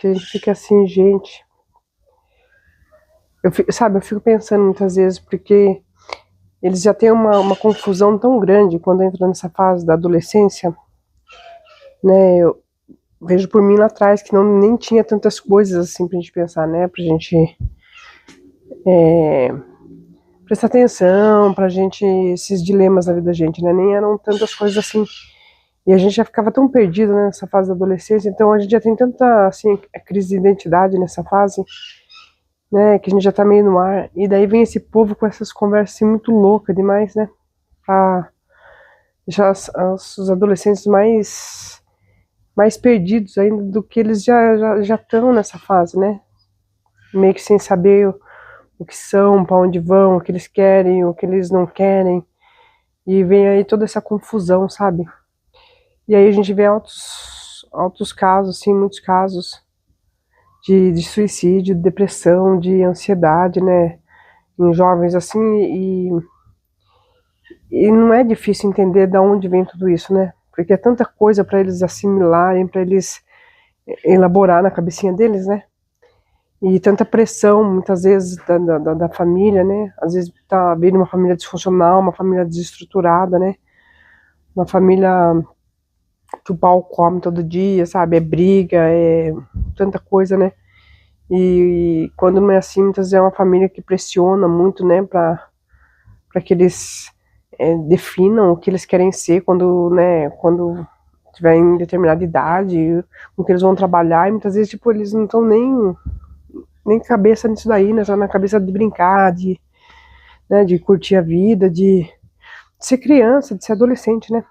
porque a gente fica assim, gente... Eu fico pensando muitas vezes, porque eles já têm uma confusão tão grande quando entram nessa fase da adolescência, né? Eu vejo por mim lá atrás que nem tinha tantas coisas assim pra gente pensar, né? Pra gente prestar atenção, pra gente, esses dilemas da vida da gente, né? Nem eram tantas coisas assim. E a gente já ficava tão perdido, né, nessa fase da adolescência, então a gente já tem tanta, assim, crise de identidade nessa fase, né, que a gente já tá meio no ar. E daí vem esse povo com essas conversas assim, muito loucas demais, né? Pra deixar os adolescentes mais perdidos ainda do que eles já estão nessa fase, né? Meio que sem saber o que são, para onde vão, o que eles querem, o que eles não querem. E vem aí toda essa confusão, sabe? E aí a gente vê altos casos, assim, muitos casos de suicídio, de depressão, de ansiedade, né? Em jovens assim, e não é difícil entender de onde vem tudo isso, né? Porque é tanta coisa para eles assimilarem, para eles elaborar na cabecinha deles, né? E tanta pressão, muitas vezes, da família, né? Às vezes tá vindo uma família disfuncional, uma família desestruturada, né? Uma família que o pau come todo dia, sabe? É briga, é tanta coisa, né? E quando não é assim, muitas vezes é uma família que pressiona muito, né? Para que eles definam o que eles querem ser quando, né? Quando tiver em determinada idade, com que eles vão trabalhar. E muitas vezes, tipo, eles não estão nem cabeça nisso daí, né? Só na cabeça de brincar, né, de curtir a vida, de ser criança, de ser adolescente, né?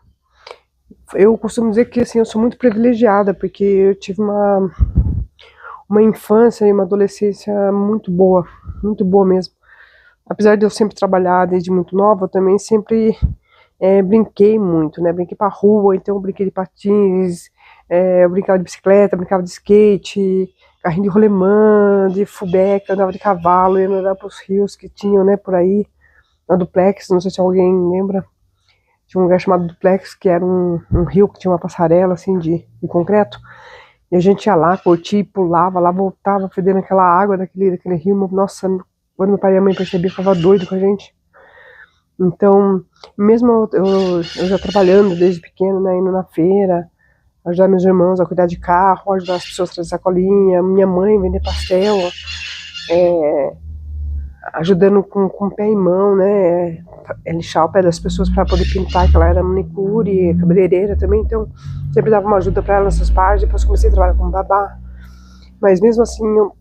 Eu costumo dizer que, assim, eu sou muito privilegiada, porque eu tive uma infância e uma adolescência muito boa mesmo. Apesar de eu sempre trabalhar desde muito nova, eu também sempre brinquei muito, né? Brinquei pra rua, então eu brinquei de patins, eu brincava de bicicleta, brincava de skate, carrinho de rolemã, de fubeca, andava de cavalo, ia andar pros rios que tinham, né, por aí, na Duplex, não sei se alguém lembra, tinha um lugar chamado Duplex, que era um rio que tinha uma passarela, assim, de concreto, e a gente ia lá, curtia, pulava lá, voltava, fedendo aquela água daquele rio, nossa, quando meu pai e a mãe percebiam, ficava doido com a gente. Então, mesmo eu já trabalhando desde pequeno, né, indo na feira, ajudar meus irmãos a cuidar de carro, ajudar as pessoas a trazer sacolinha, minha mãe vender pastel, ajudando com o pé e mão, né, lixar o pé das pessoas para poder pintar, que ela era manicure, cabeleireira também, então sempre dava uma ajuda para ela nessas partes. Depois comecei a trabalhar como babá, mas mesmo assim eu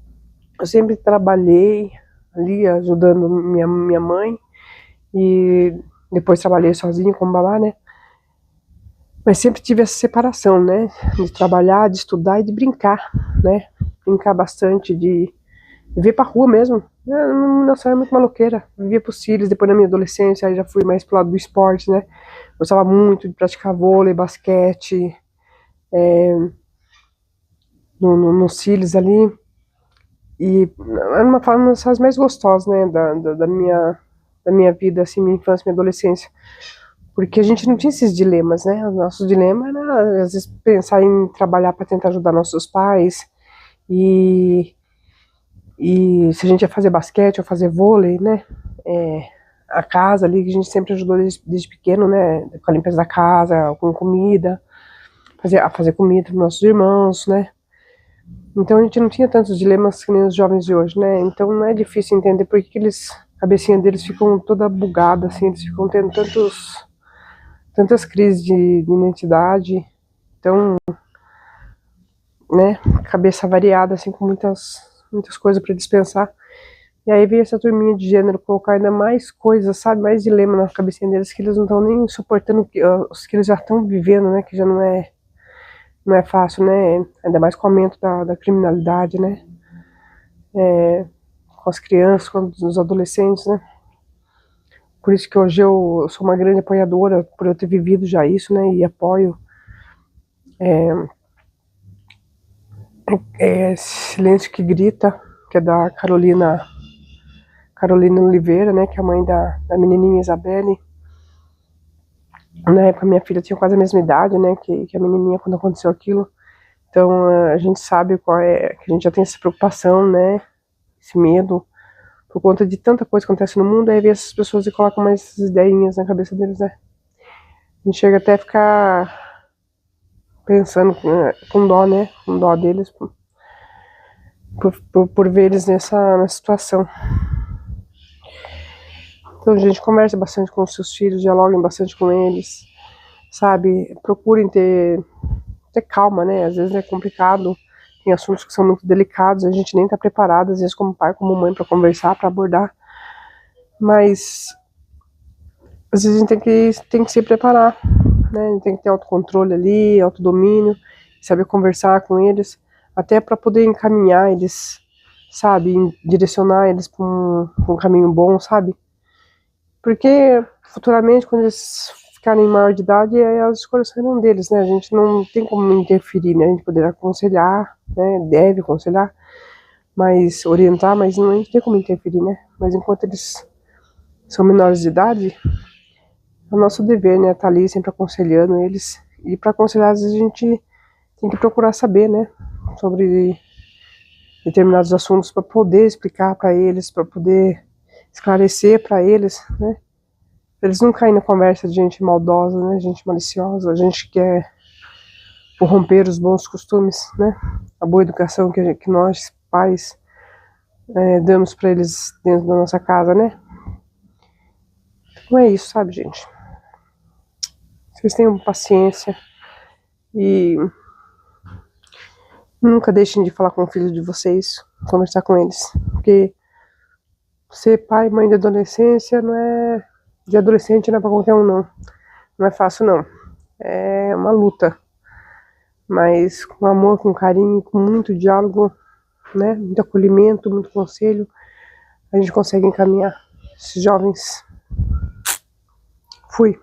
sempre trabalhei ali ajudando minha mãe, e depois trabalhei sozinha como babá, né? Mas sempre tive essa separação, né? De trabalhar, de estudar e de brincar, né? Brincar bastante, de vir pra rua mesmo. Nossa, era muito maloqueira. Vivia pros filhos, depois na minha adolescência, aí já fui mais pro lado do esporte, né? Gostava muito de praticar vôlei, basquete, nos cílios ali. E era uma das mais gostosas, né? Da minha vida, assim, minha infância, minha adolescência. Porque a gente não tinha esses dilemas, né? O nosso dilema era, às vezes, pensar em trabalhar para tentar ajudar nossos pais, e, e se a gente ia fazer basquete ou fazer vôlei, né? A casa ali, que a gente sempre ajudou desde pequeno, né? Com a limpeza da casa, com comida, a fazer comida para nossos irmãos, né? Então a gente não tinha tantos dilemas que nem os jovens de hoje, né? Então não é difícil entender por que a cabecinha deles ficam toda bugada, assim, eles ficam tendo tantas crises de identidade, então, né, cabeça variada, assim, com muitas coisas para dispensar. E aí veio essa turminha de gênero colocar ainda mais coisas, sabe, mais dilema na cabecinha deles, que eles não estão nem suportando os que eles já estão vivendo, né, que já não é fácil, né, ainda mais com o aumento da criminalidade, né, com as crianças, com os adolescentes, né. Por isso que hoje eu sou uma grande apoiadora, por eu ter vivido já isso, né, e apoio Silêncio que Grita, que é da Carolina Oliveira, né, que é a mãe da menininha Isabelle. Na época minha filha tinha quase a mesma idade, né, que a menininha, quando aconteceu aquilo. Então a gente sabe qual é, que a gente já tem essa preocupação, né? Esse medo, por conta de tanta coisa que acontece no mundo, aí vem essas pessoas e colocam mais essas ideinhas na cabeça deles, né? A gente chega até a ficar pensando com dó, né? Com dó deles, por ver eles nessa situação. Então a gente conversa bastante com os seus filhos, dialoguem bastante com eles, sabe? Procurem ter calma, né? Às vezes é complicado, tem assuntos que são muito delicados, a gente nem tá preparado, às vezes como pai, como mãe, para conversar, para abordar, mas às vezes a gente tem que se preparar, né? A gente tem que ter autocontrole ali, autodomínio, saber conversar com eles, até para poder encaminhar eles, sabe? Direcionar eles para um caminho bom, sabe? Porque futuramente, quando eles ficarem maior de idade, as escolhas serão deles, né? A gente não tem como interferir, né? A gente poderá aconselhar, né? Deve aconselhar, mas orientar, mas não, a gente tem como interferir, né? Mas enquanto eles são menores de idade, é o nosso dever, né? Tá ali sempre aconselhando eles. E para aconselhar, às vezes a gente tem que procurar saber, né? Sobre determinados assuntos para poder explicar para eles, para poder esclarecer para eles, né? Eles não caem na conversa de gente maldosa, né? Gente maliciosa, gente que quer corromper os bons costumes, né? A boa educação que nós, pais, damos para eles dentro da nossa casa, né? Não é isso, sabe, gente? Vocês tenham paciência e nunca deixem de falar com o filho de vocês, conversar com eles, porque ser pai e mãe de adolescência não é... de adolescente não é pra qualquer um, não. Não é fácil, não. É uma luta. Mas com amor, com carinho, com muito diálogo, né? Muito acolhimento, muito conselho, a gente consegue encaminhar esses jovens. Fui.